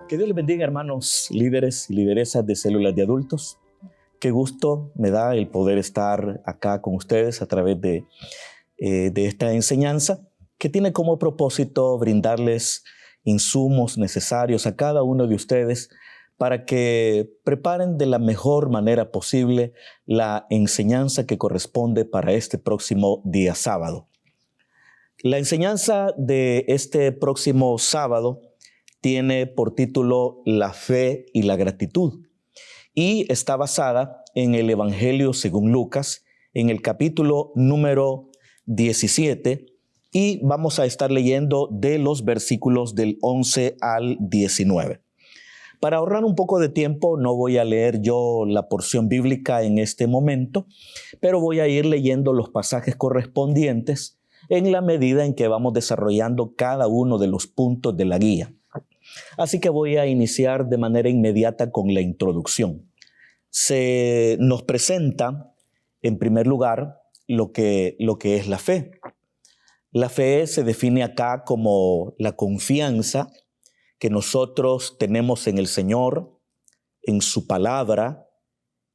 Que Dios les bendiga, hermanos, líderes y lideresas de células de adultos. Qué gusto me da el poder estar acá con ustedes a través de esta enseñanza que tiene como propósito brindarles insumos necesarios a cada uno de ustedes para que preparen de la mejor manera posible la enseñanza que corresponde para este próximo día sábado. La enseñanza de este próximo sábado tiene por título La fe y la gratitud y está basada en el Evangelio según Lucas, en el capítulo número 17, y vamos a estar leyendo de los versículos del 11 al 19. Para ahorrar un poco de tiempo, no voy a leer yo la porción bíblica en este momento, pero voy a ir leyendo los pasajes correspondientes en la medida en que vamos desarrollando cada uno de los puntos de la guía. Así que voy a iniciar de manera inmediata con la introducción. Se nos presenta, en primer lugar, lo que es la fe. La fe se define acá como la confianza que nosotros tenemos en el Señor, en su palabra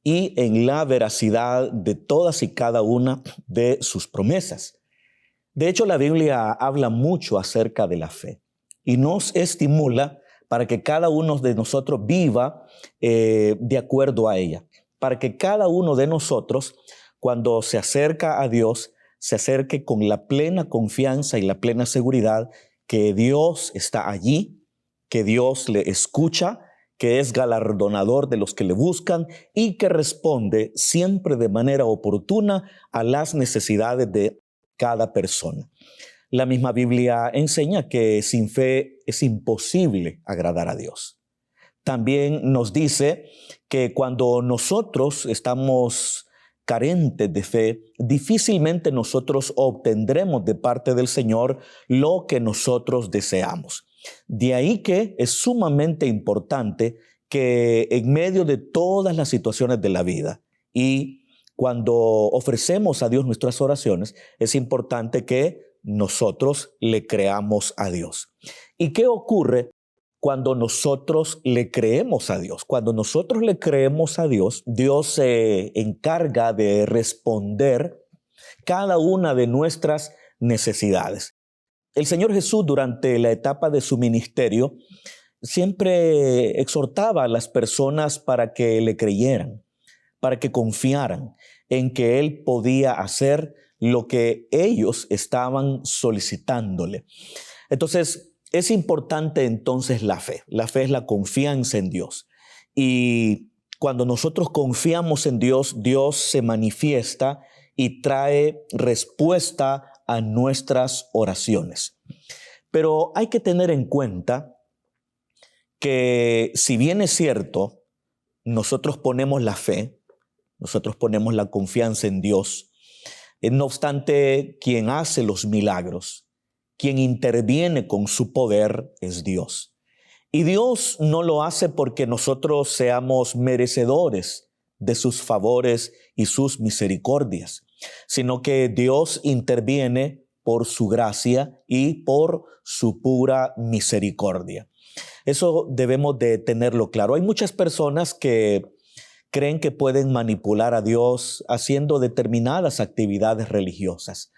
y en la veracidad de todas y cada una de sus promesas. De hecho, la Biblia habla mucho acerca de la fe y nos estimula para que cada uno de nosotros viva de acuerdo a ella, para que cada uno de nosotros, cuando se acerca a Dios, se acerque con la plena confianza y la plena seguridad que Dios está allí, que Dios le escucha, que es galardonador de los que le buscan y que responde siempre de manera oportuna a las necesidades de cada persona. La misma Biblia enseña que sin fe es imposible agradar a Dios. También nos dice que cuando nosotros estamos carentes de fe, difícilmente nosotros obtendremos de parte del Señor lo que nosotros deseamos. De ahí que es sumamente importante que en medio de todas las situaciones de la vida y cuando ofrecemos a Dios nuestras oraciones, es importante que nosotros le creamos a Dios. ¿Y qué ocurre cuando nosotros le creemos a Dios? Cuando nosotros le creemos a Dios, Dios se encarga de responder cada una de nuestras necesidades. El Señor Jesús, durante la etapa de su ministerio, siempre exhortaba a las personas para que le creyeran, para que confiaran en que Él podía hacer lo que ellos estaban solicitándole. Entonces, es importante entonces la fe. La fe es la confianza en Dios. Y cuando nosotros confiamos en Dios, Dios se manifiesta y trae respuesta a nuestras oraciones. Pero hay que tener en cuenta que si bien es cierto, nosotros ponemos la fe, nosotros ponemos la confianza en Dios, no obstante, quien hace los milagros, quien interviene con su poder es Dios. Y Dios no lo hace porque nosotros seamos merecedores de sus favores y sus misericordias, sino que Dios interviene por su gracia y por su pura misericordia. Eso debemos de tenerlo claro. Hay muchas personas que creen que pueden manipular a Dios haciendo determinadas actividades religiosas.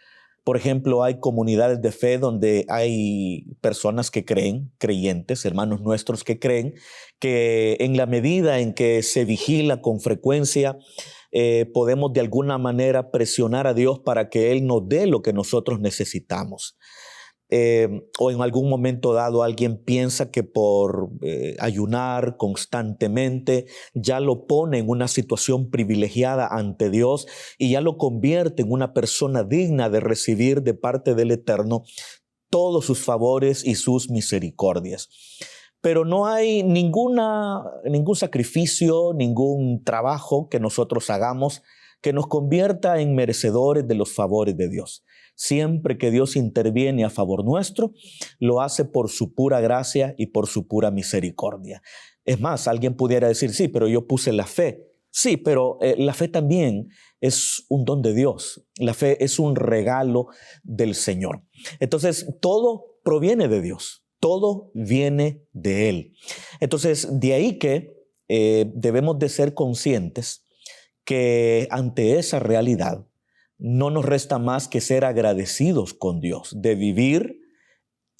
Por ejemplo, hay comunidades de fe donde hay personas que creen, creyentes, hermanos nuestros que creen que en la medida en que se vigila con frecuencia, podemos de alguna manera presionar a Dios para que Él nos dé lo que nosotros necesitamos. O en algún momento dado alguien piensa que por ayunar constantemente ya lo pone en una situación privilegiada ante Dios y ya lo convierte en una persona digna de recibir de parte del Eterno todos sus favores y sus misericordias. Pero no hay ningún sacrificio, ningún trabajo que nosotros hagamos que nos convierta en merecedores de los favores de Dios. Siempre que Dios interviene a favor nuestro, lo hace por su pura gracia y por su pura misericordia. Es más, alguien pudiera decir, sí, pero yo puse la fe. Sí, pero la fe también es un don de Dios. La fe es un regalo del Señor. Entonces, todo proviene de Dios. Todo viene de Él. Entonces, de ahí que debemos de ser conscientes que ante esa realidad no nos resta más que ser agradecidos con Dios, de vivir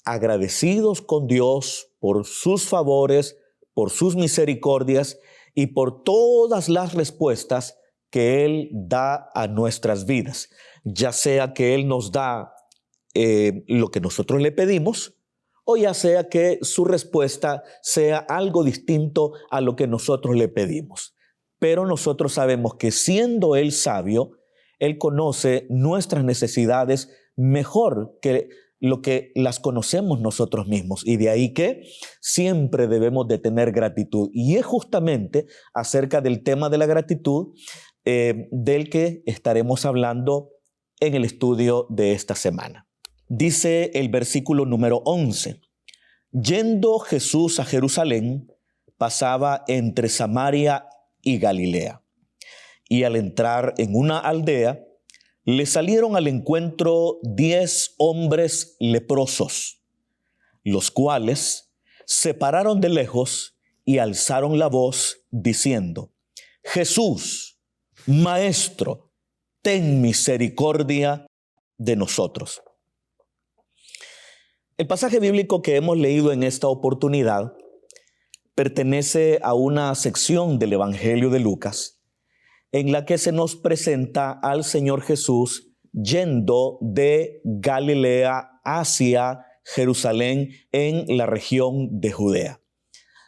agradecidos con Dios por sus favores, por sus misericordias y por todas las respuestas que Él da a nuestras vidas, ya sea que Él nos da lo que nosotros le pedimos, o ya sea que su respuesta sea algo distinto a lo que nosotros le pedimos. Pero nosotros sabemos que siendo Él sabio, Él conoce nuestras necesidades mejor que lo que las conocemos nosotros mismos. Y de ahí que siempre debemos de tener gratitud. Y es justamente acerca del tema de la gratitud del que estaremos hablando en el estudio de esta semana. Dice el versículo número 11, yendo Jesús a Jerusalén, pasaba entre Samaria y Galilea. Y al entrar en una aldea, le salieron al encuentro 10 hombres leprosos, los cuales se pararon de lejos y alzaron la voz diciendo, Jesús, Maestro, ten misericordia de nosotros. El pasaje bíblico que hemos leído en esta oportunidad pertenece a una sección del Evangelio de Lucas en la que se nos presenta al Señor Jesús yendo de Galilea hacia Jerusalén en la región de Judea.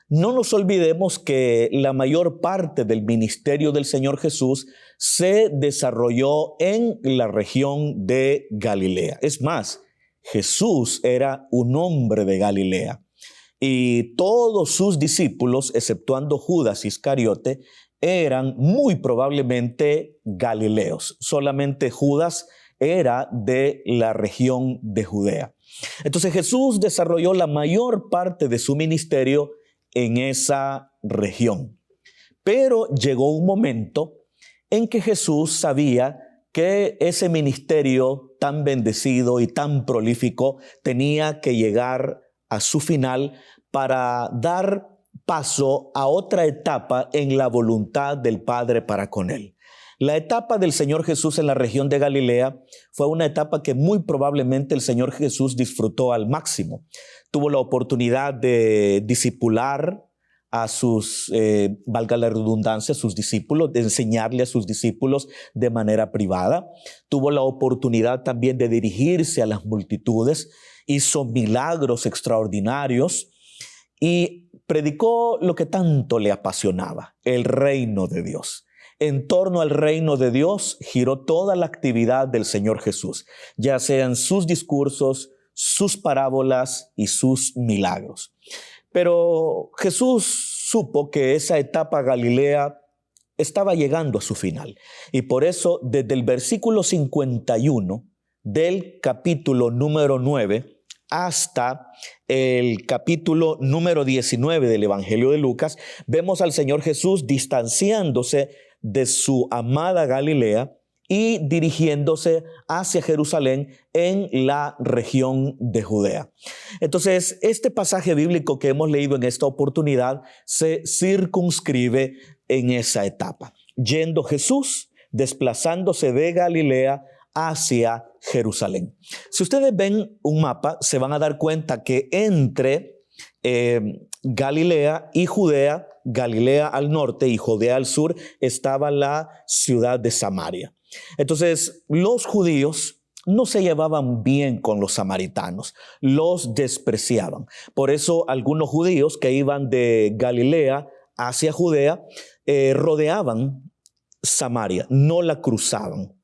No nos olvidemos que la mayor parte del ministerio del Señor Jesús se desarrolló en la región de Galilea. Es más, Jesús era un hombre de Galilea y todos sus discípulos, exceptuando Judas Iscariote, eran muy probablemente galileos. Solamente Judas era de la región de Judea. Entonces Jesús desarrolló la mayor parte de su ministerio en esa región. Pero llegó un momento en que Jesús sabía que ese ministerio tan bendecido y tan prolífico tenía que llegar a su final para dar paso a otra etapa en la voluntad del Padre para con él. La etapa del Señor Jesús en la región de Galilea fue una etapa que muy probablemente el Señor Jesús disfrutó al máximo. Tuvo la oportunidad de discipular a sus, valga la redundancia, a sus discípulos, de enseñarle a sus discípulos de manera privada. Tuvo la oportunidad también de dirigirse a las multitudes, hizo milagros extraordinarios y predicó lo que tanto le apasionaba, el reino de Dios. En torno al reino de Dios giró toda la actividad del Señor Jesús, ya sean sus discursos, sus parábolas y sus milagros. Pero Jesús supo que esa etapa Galilea estaba llegando a su final. Y por eso, desde el versículo 51 del capítulo número 9 hasta el capítulo número 19 del Evangelio de Lucas, vemos al Señor Jesús distanciándose de su amada Galilea y dirigiéndose hacia Jerusalén en la región de Judea. Entonces, este pasaje bíblico que hemos leído en esta oportunidad se circunscribe en esa etapa, yendo Jesús, desplazándose de Galilea hacia Jerusalén. Si ustedes ven un mapa, se van a dar cuenta que entre Galilea y Judea, Galilea al norte y Judea al sur, estaba la ciudad de Samaria. Entonces, los judíos no se llevaban bien con los samaritanos, los despreciaban. Por eso, algunos judíos que iban de Galilea hacia Judea rodeaban Samaria, no la cruzaban.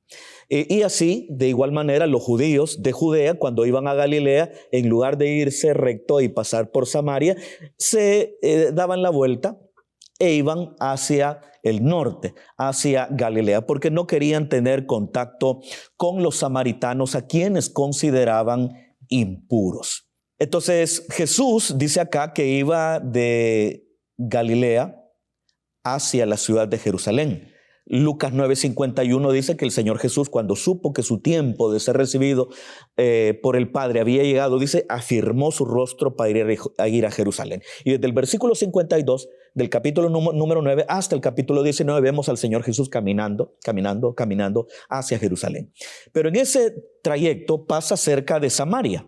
Y así, de igual manera, los judíos de Judea, cuando iban a Galilea, en lugar de irse recto y pasar por Samaria, se daban la vuelta e iban hacia el norte, hacia Galilea, porque no querían tener contacto con los samaritanos, a quienes consideraban impuros. Entonces, Jesús dice acá que iba de Galilea hacia la ciudad de Jerusalén. Lucas 9:51 dice que el Señor Jesús, cuando supo que su tiempo de ser recibido por el Padre había llegado, dice, afirmó su rostro para ir a Jerusalén. Y desde el versículo 52 del capítulo número 9 hasta el capítulo 19 vemos al Señor Jesús caminando hacia Jerusalén. Pero en ese trayecto pasa cerca de Samaria.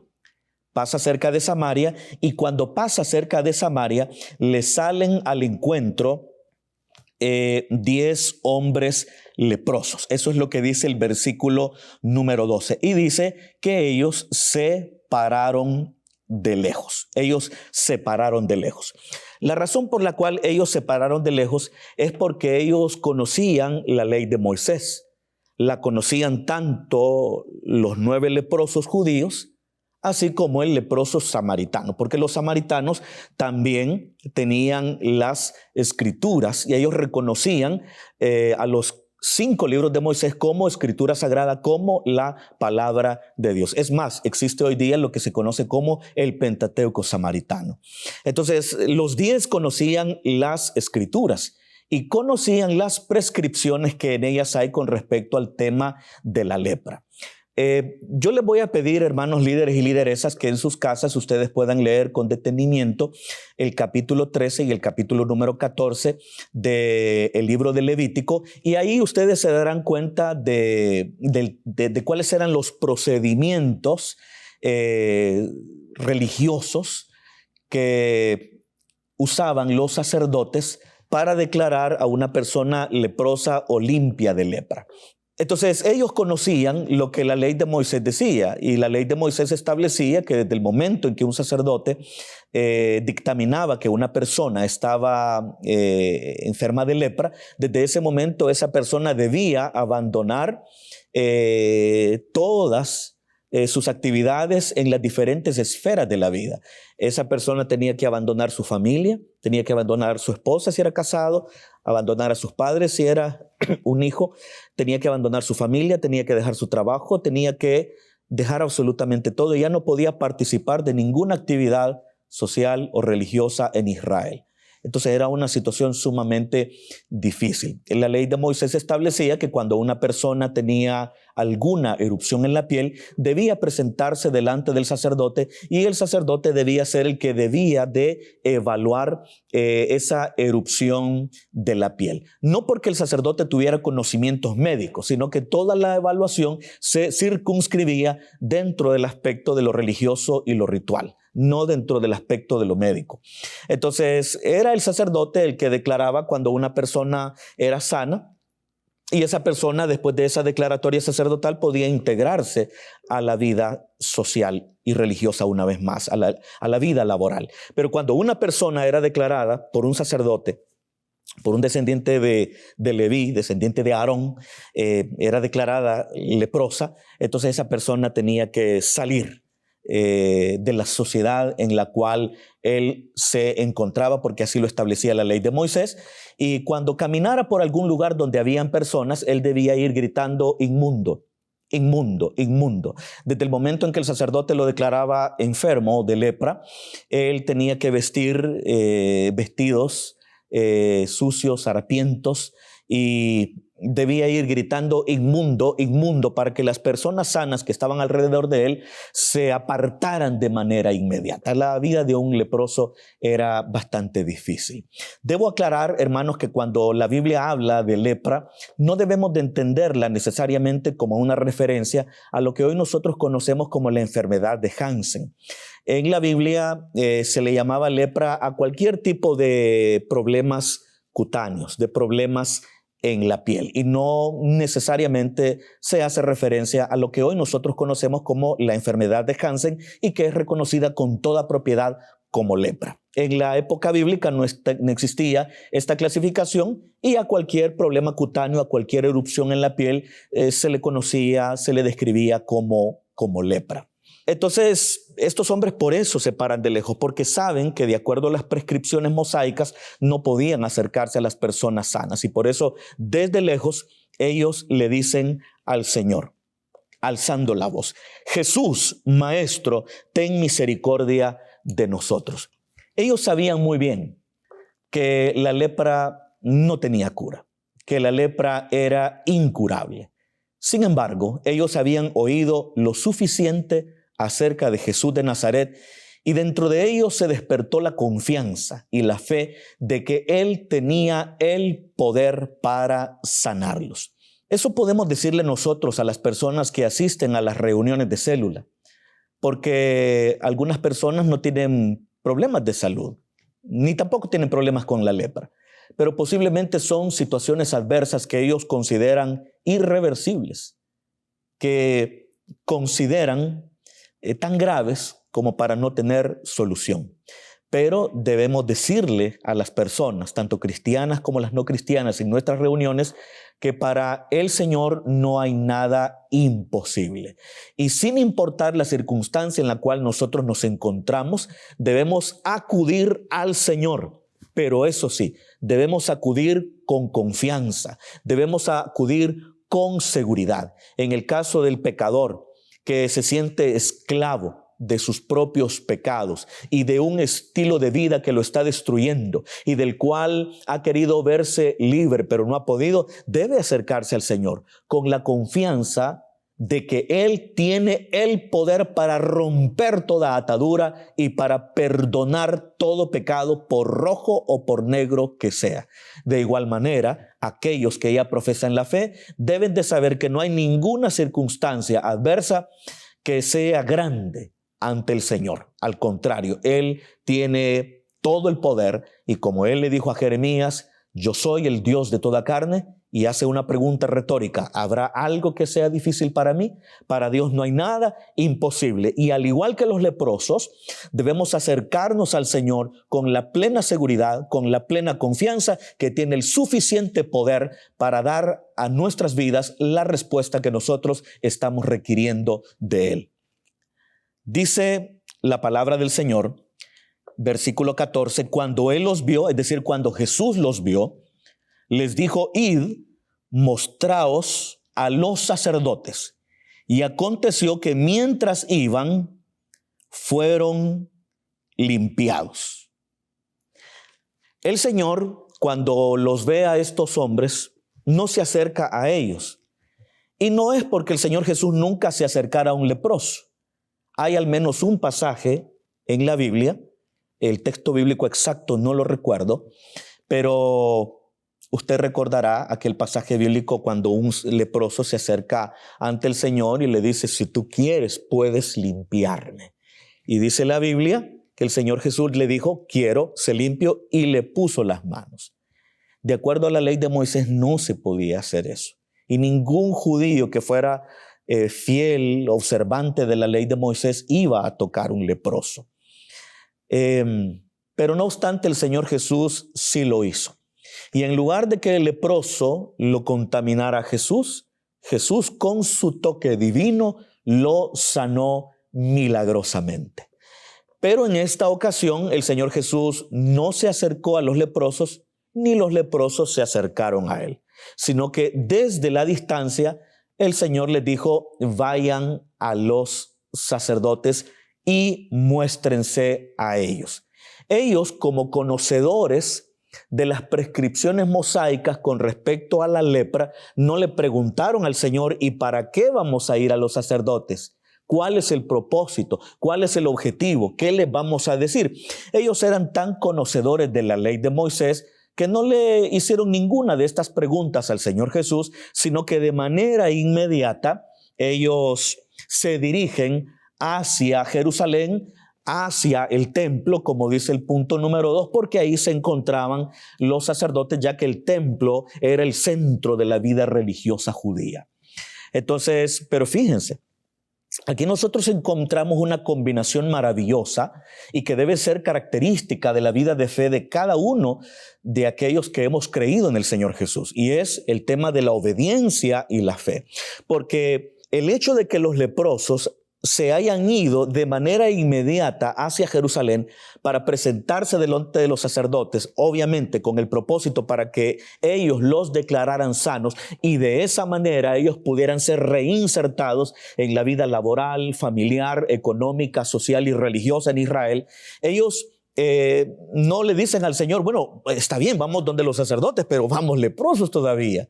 Y cuando pasa cerca de Samaria, le salen al encuentro 10 hombres leprosos. Eso es lo que dice el versículo número 12. Y dice que ellos se pararon de lejos. La razón por la cual ellos se pararon de lejos es porque ellos conocían la ley de Moisés. La conocían tanto los 9 leprosos judíos, así como el leproso samaritano, porque los samaritanos también tenían las escrituras y ellos reconocían a los 5 libros de Moisés como escritura sagrada, como la palabra de Dios. Es más, existe hoy día lo que se conoce como el Pentateuco samaritano. Entonces, los 10 conocían las escrituras y conocían las prescripciones que en ellas hay con respecto al tema de la lepra. Yo les voy a pedir, hermanos líderes y lideresas, que en sus casas ustedes puedan leer con detenimiento el capítulo 13 y el capítulo número 14 del libro de Levítico, y ahí ustedes se darán cuenta de cuáles eran los procedimientos religiosos que usaban los sacerdotes para declarar a una persona leprosa o limpia de lepra. Entonces ellos conocían lo que la ley de Moisés decía, y la ley de Moisés establecía que desde el momento en que un sacerdote dictaminaba que una persona estaba enferma de lepra, desde ese momento esa persona debía abandonar todas sus actividades en las diferentes esferas de la vida. Esa persona tenía que abandonar su familia, tenía que abandonar a su esposa si era casado, abandonar a sus padres si era un hijo, tenía que abandonar su familia, tenía que dejar su trabajo, tenía que dejar absolutamente todo. Ya no podía participar de ninguna actividad social o religiosa en Israel. Entonces era una situación sumamente difícil. En la ley de Moisés establecía que cuando una persona tenía alguna erupción en la piel, debía presentarse delante del sacerdote, y el sacerdote debía ser el que debía de evaluar esa erupción de la piel. No porque el sacerdote tuviera conocimientos médicos, sino que toda la evaluación se circunscribía dentro del aspecto de lo religioso y lo ritual, no dentro del aspecto de lo médico. Entonces, era el sacerdote el que declaraba cuando una persona era sana, y esa persona, después de esa declaratoria sacerdotal, podía integrarse a la vida social y religiosa una vez más, a la vida laboral. Pero cuando una persona era declarada por un sacerdote, por un descendiente de Leví, descendiente de Aarón, era declarada leprosa, entonces esa persona tenía que salir de la sociedad en la cual él se encontraba, porque así lo establecía la ley de Moisés, y cuando caminara por algún lugar donde habían personas, él debía ir gritando inmundo, inmundo, inmundo. Desde el momento en que el sacerdote lo declaraba enfermo de lepra, él tenía que vestir vestidos sucios, harapientos, y debía ir gritando inmundo, inmundo, para que las personas sanas que estaban alrededor de él se apartaran de manera inmediata. La vida de un leproso era bastante difícil. Debo aclarar, hermanos, que cuando la Biblia habla de lepra, no debemos de entenderla necesariamente como una referencia a lo que hoy nosotros conocemos como la enfermedad de Hansen. En la Biblia se le llamaba lepra a cualquier tipo de problemas cutáneos, de problemas en la piel, y no necesariamente se hace referencia a lo que hoy nosotros conocemos como la enfermedad de Hansen, y que es reconocida con toda propiedad como lepra. En la época bíblica no existía esta clasificación, y a cualquier problema cutáneo, a cualquier erupción en la piel, se le conocía, se le describía como lepra. Entonces, estos hombres por eso se paran de lejos, porque saben que de acuerdo a las prescripciones mosaicas no podían acercarse a las personas sanas, y por eso desde lejos ellos le dicen al Señor, alzando la voz: Jesús, Maestro, ten misericordia de nosotros. Ellos sabían muy bien que la lepra no tenía cura, que la lepra era incurable. Sin embargo, ellos habían oído lo suficiente acerca de Jesús de Nazaret y dentro de ellos se despertó la confianza y la fe de que Él tenía el poder para sanarlos. Eso podemos decirle nosotros a las personas que asisten a las reuniones de célula, porque algunas personas no tienen problemas de salud, ni tampoco tienen problemas con la lepra, pero posiblemente son situaciones adversas que ellos consideran irreversibles, que consideran tan graves como para no tener solución. Pero debemos decirle a las personas, tanto cristianas como las no cristianas, en nuestras reuniones, que para el Señor no hay nada imposible. Y sin importar la circunstancia en la cual nosotros nos encontramos, debemos acudir al Señor. Pero eso sí, debemos acudir con confianza, debemos acudir con seguridad. En el caso del pecador que se siente esclavo de sus propios pecados y de un estilo de vida que lo está destruyendo y del cual ha querido verse libre pero no ha podido, debe acercarse al Señor con la confianza de que Él tiene el poder para romper toda atadura y para perdonar todo pecado, por rojo o por negro que sea. De igual manera, aquellos que ya profesan la fe deben de saber que no hay ninguna circunstancia adversa que sea grande ante el Señor. Al contrario, Él tiene todo el poder y como Él le dijo a Jeremías, yo soy el Dios de toda carne, y hace una pregunta retórica, ¿habrá algo que sea difícil para mí? Para Dios no hay nada imposible. Y al igual que los leprosos, debemos acercarnos al Señor con la plena seguridad, con la plena confianza que tiene el suficiente poder para dar a nuestras vidas la respuesta que nosotros estamos requiriendo de Él. Dice la palabra del Señor, versículo 14, cuando Él los vio, es decir, cuando Jesús los vio, les dijo, id, mostraos a los sacerdotes. Y aconteció que mientras iban, fueron limpiados. El Señor, cuando los ve a estos hombres, no se acerca a ellos. Y no es porque el Señor Jesús nunca se acercara a un leproso. Hay al menos un pasaje en la Biblia, el texto bíblico exacto no lo recuerdo, pero usted recordará aquel pasaje bíblico cuando un leproso se acerca ante el Señor y le dice, si tú quieres, puedes limpiarme. Y dice la Biblia que el Señor Jesús le dijo, quiero, se limpio, y le puso las manos. De acuerdo a la ley de Moisés no se podía hacer eso. Y ningún judío que fuera fiel, observante de la ley de Moisés, iba a tocar un leproso. Pero no obstante, el Señor Jesús sí lo hizo. Y en lugar de que el leproso lo contaminara a Jesús, Jesús con su toque divino lo sanó milagrosamente. Pero en esta ocasión el Señor Jesús no se acercó a los leprosos, ni los leprosos se acercaron a Él, sino que desde la distancia el Señor les dijo, vayan a los sacerdotes y muéstrense a ellos. Ellos, como conocedores de las prescripciones mosaicas con respecto a la lepra, no le preguntaron al Señor, ¿y para qué vamos a ir a los sacerdotes? ¿Cuál es el propósito? ¿Cuál es el objetivo? ¿Qué les vamos a decir? Ellos eran tan conocedores de la ley de Moisés que no le hicieron ninguna de estas preguntas al Señor Jesús, sino que de manera inmediata ellos se dirigen hacia Jerusalén, hacia el templo, como dice el punto número 2, porque ahí se encontraban los sacerdotes, ya que el templo era el centro de la vida religiosa judía. Entonces, pero fíjense, aquí nosotros encontramos una combinación maravillosa y que debe ser característica de la vida de fe de cada uno de aquellos que hemos creído en el Señor Jesús, y es el tema de la obediencia y la fe. Porque el hecho de que los leprosos se hayan ido de manera inmediata hacia Jerusalén para presentarse delante de los sacerdotes, obviamente con el propósito para que ellos los declararan sanos y de esa manera ellos pudieran ser reinsertados en la vida laboral, familiar, económica, social y religiosa en Israel. Ellos no le dicen al Señor, bueno, está bien, vamos donde los sacerdotes, pero vamos leprosos todavía.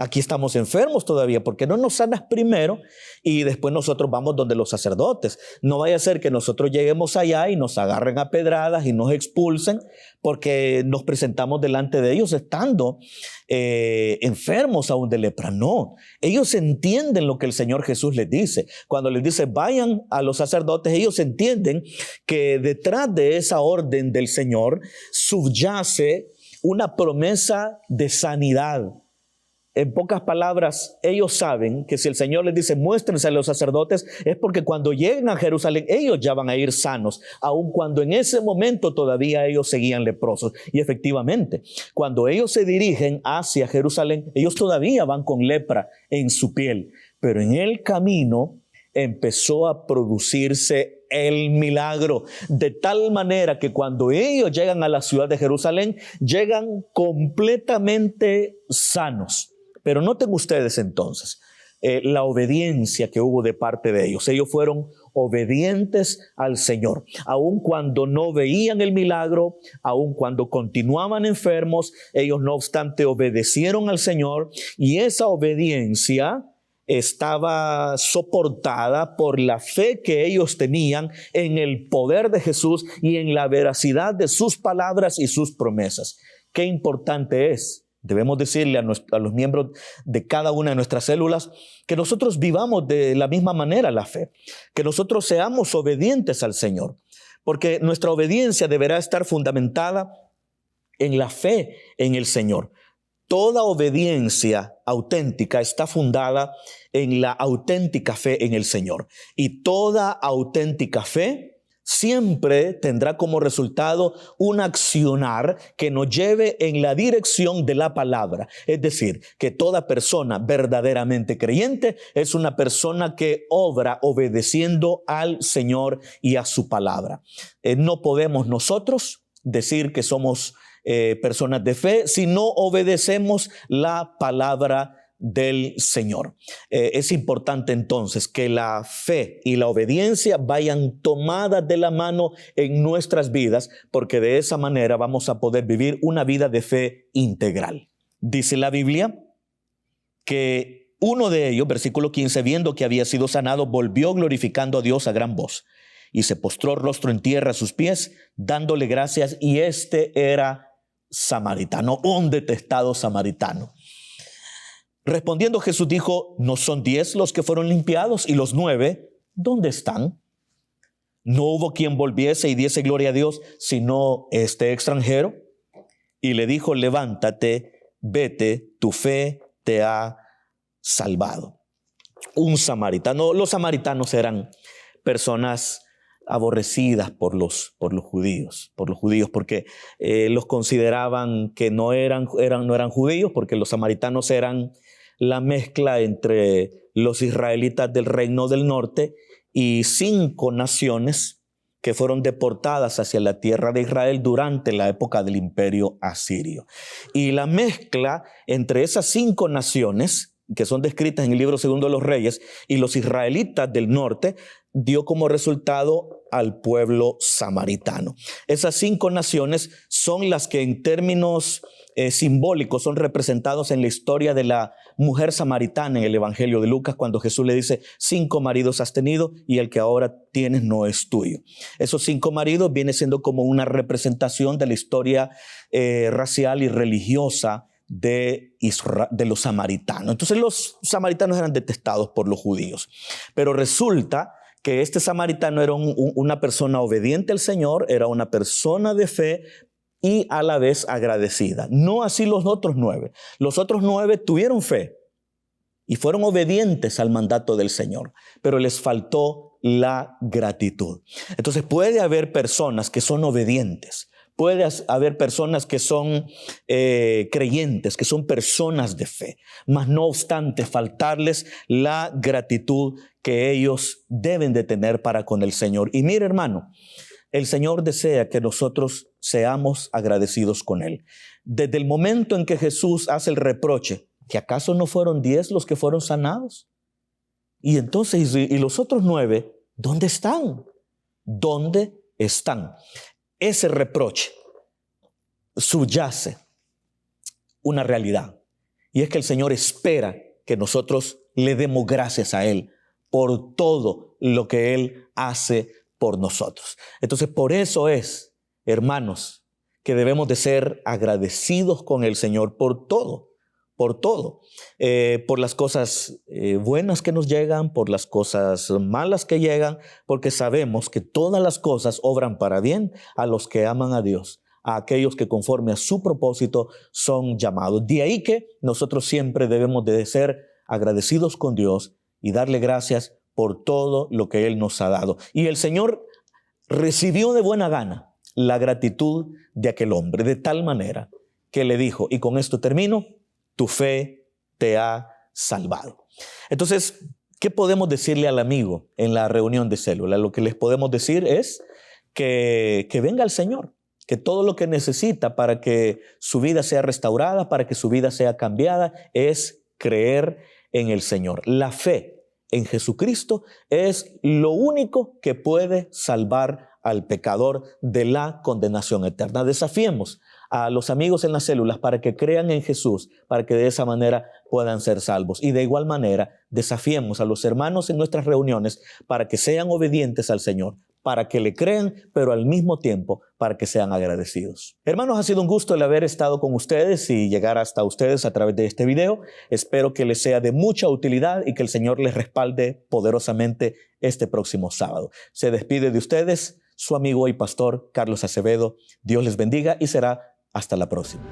Aquí estamos enfermos todavía, ¿por qué no nos sanas primero y después nosotros vamos donde los sacerdotes? No vaya a ser que nosotros lleguemos allá y nos agarren a pedradas y nos expulsen porque nos presentamos delante de ellos estando enfermos aún de lepra. No, ellos entienden lo que el Señor Jesús les dice. Cuando les dice vayan a los sacerdotes, ellos entienden que detrás de esa orden del Señor subyace una promesa de sanidad. En pocas palabras, ellos saben que si el Señor les dice muéstrense a los sacerdotes, es porque cuando lleguen a Jerusalén, ellos ya van a ir sanos, aun cuando en ese momento todavía ellos seguían leprosos. Y efectivamente, cuando ellos se dirigen hacia Jerusalén, ellos todavía van con lepra en su piel. Pero en el camino empezó a producirse el milagro, de tal manera que cuando ellos llegan a la ciudad de Jerusalén, llegan completamente sanos. Pero noten ustedes entonces la obediencia que hubo de parte de ellos. Ellos fueron obedientes al Señor, aun cuando no veían el milagro, aun cuando continuaban enfermos, ellos no obstante obedecieron al Señor, y esa obediencia estaba soportada por la fe que ellos tenían en el poder de Jesús y en la veracidad de sus palabras y sus promesas. Qué importante es. Debemos decirle a los miembros de cada una de nuestras células que nosotros vivamos de la misma manera la fe, que nosotros seamos obedientes al Señor, porque nuestra obediencia deberá estar fundamentada en la fe en el Señor. Toda obediencia auténtica está fundada en la auténtica fe en el Señor, y toda auténtica fe siempre tendrá como resultado un accionar que nos lleve en la dirección de la palabra. Es decir, que toda persona verdaderamente creyente es una persona que obra obedeciendo al Señor y a su palabra. No podemos nosotros decir que somos personas de fe si no obedecemos la palabra del Señor. Es importante entonces que la fe y la obediencia vayan tomadas de la mano en nuestras vidas, porque de esa manera vamos a poder vivir una vida de fe integral. Dice la Biblia que uno de ellos, versículo 15, viendo que había sido sanado, volvió glorificando a Dios a gran voz y se postró rostro en tierra a sus pies, dándole gracias, y este era samaritano, un detestado samaritano. Respondiendo Jesús dijo, ¿no son 10 los que fueron limpiados? ¿Y los 9 dónde están? No hubo quien volviese y diese gloria a Dios, sino este extranjero. Y le dijo, levántate, vete, tu fe te ha salvado. Un samaritano. Los samaritanos eran personas aborrecidas por los judíos, porque los consideraban que no eran judíos, porque los samaritanos eran la mezcla entre los israelitas del reino del norte y 5 naciones que fueron deportadas hacia la tierra de Israel durante la época del imperio asirio. Y la mezcla entre esas 5 naciones que son descritas en el libro segundo de los Reyes y los israelitas del norte dio como resultado al pueblo samaritano. Esas 5 naciones son las que en términos simbólicos son representados en la historia de la mujer samaritana en el Evangelio de Lucas, cuando Jesús le dice 5 maridos has tenido y el que ahora tienes no es tuyo. Esos 5 maridos viene siendo como una representación de la historia racial y religiosa de los samaritanos. Entonces los samaritanos eran detestados por los judíos, pero resulta que este samaritano era una persona obediente al Señor, era una persona de fe y a la vez agradecida. No así los otros 9. Los otros 9 tuvieron fe y fueron obedientes al mandato del Señor, pero les faltó la gratitud. Entonces puede haber personas que son obedientes, puede haber personas que son creyentes, que son personas de fe, mas no obstante faltarles la gratitud que ellos deben de tener para con el Señor. Y mire, hermano, el Señor desea que nosotros seamos agradecidos con Él. Desde el momento en que Jesús hace el reproche, ¿que acaso no fueron 10 los que fueron sanados? Y entonces, ¿y los otros 9 dónde están? ¿Dónde están? ese reproche subyace una realidad, y es que el Señor espera que nosotros le demos gracias a Él por todo lo que Él hace por nosotros. Entonces, por eso es, hermanos, que debemos de ser agradecidos con el Señor por todo, por las cosas buenas que nos llegan, por las cosas malas que llegan, porque sabemos que todas las cosas obran para bien a los que aman a Dios, a aquellos que conforme a su propósito son llamados. De ahí que nosotros siempre debemos de ser agradecidos con Dios y darle gracias por todo lo que Él nos ha dado. Y el Señor recibió de buena gana la gratitud de aquel hombre, de tal manera que le dijo, y con esto termino, tu fe te ha salvado. Entonces, ¿qué podemos decirle al amigo en la reunión de célula? Lo que les podemos decir es que venga al Señor, que todo lo que necesita para que su vida sea restaurada, para que su vida sea cambiada, es creer en el Señor. La fe en Jesucristo es lo único que puede salvar al pecador de la condenación eterna. Desafiemos a los amigos en las células para que crean en Jesús, para que de esa manera puedan ser salvos. Y de igual manera, desafiemos a los hermanos en nuestras reuniones para que sean obedientes al Señor, para que le crean, pero al mismo tiempo para que sean agradecidos. Hermanos, ha sido un gusto el haber estado con ustedes y llegar hasta ustedes a través de este video. Espero que les sea de mucha utilidad y que el Señor les respalde poderosamente este próximo sábado. Se despide de ustedes su amigo y pastor Carlos Acevedo. Dios les bendiga y será hasta la próxima.